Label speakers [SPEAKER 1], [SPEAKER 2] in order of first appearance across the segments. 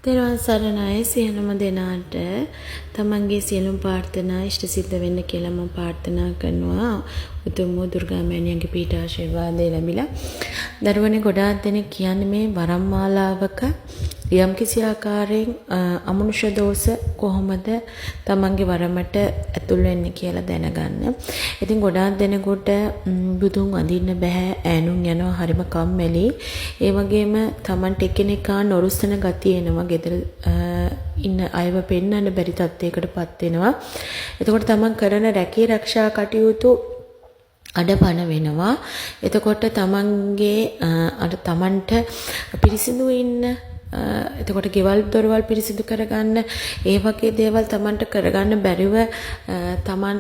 [SPEAKER 1] තෙරුවන් සරණයි සියලුම දෙනාට තමන්ගේ සියලුම ප්‍රාර්ථනා ඉෂ්ට සිද්ධ වෙන්න කියලා මම ප්‍රාර්ථනා කරනවා. උතුම් වූ දුර්ගා මෑණියන්ගේ පීඨ ආශිර්වාදය ලැබිලා. දරුවනේ ගොඩාක් දෙනෙක් කියන්නේ මේ වරම් මාලාවක යම්කිසි ආකාරයෙන් අමනුෂ්‍ය දෝෂ කොහොමද තමන්ගේ වරමට ඇතුල් වෙන්නේ කියලා දැනගන්න. ඉතින් ගොඩාක් දෙනෙකුට බුදුන් අඳින්න බෑ, ඈනුම් යනවා, හරිම කම්මැලි. ඒ වගේම තමන්ට එකිනෙකා නොරුස්සන ගතිය එනවා. ගෙදර ඉන්න අයව පෙන්වන්න බැරි තත්යකටපත් වෙනවා. එතකොට තමන් කරන රැකී රක්ෂා කටයුතු අඩපණ වෙනවා. එතකොට තමන්ගේ තමන්ට පිරිසිදු ඉන්න එතකොට ගෙවල් දොරවල් පිරිසිදු කරගන්න ඒ වගේ දේවල් තමන්ට කරගන්න බැරිව තමන්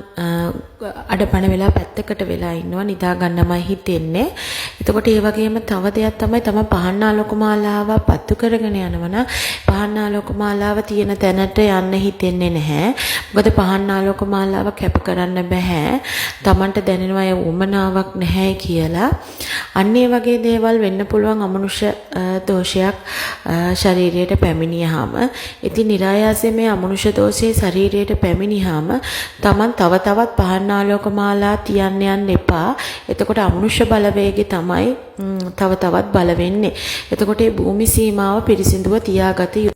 [SPEAKER 1] අඩපණ වෙලා පැත්තකට වෙලා ඉන්නවා, නිදා ගන්නමයි හිතෙන්නේ. එතකොට ඒ වගේම තව දෙයක් තමයි තමන් පහන් ආලෝක මාලාව පත්තු කරගෙන යනවනම් පහන් ආලෝක මාලාව තියෙන තැනට යන්න හිතෙන්නේ නැහැ. මොකද පහන් ආලෝක මාලාව කැප කරන්න බෑ. තමන්ට දැනෙනවා ඒ උමනාවක් නැහැ කියලා. අන්න ඒ වගේ දේවල් වෙන්න පුළුවන් අමනුෂ්‍ය දෝෂයක් ශරීරයට පැමිණියාම. ඉතින් નિરાයාසයෙන් මේ අමනුෂ්‍ය දෝෂයේ ශරීරයට පැමිණියාම තමන් තව තවත් පහන් ආලෝක මාලා තියන්න යන්න එපා. එතකොට අමනුෂ්‍ය බලවේගය තමයි තව තවත් බල වෙන්නේ. එතකොට මේ භූමි සීමාව පිරිසිදුව තියාගත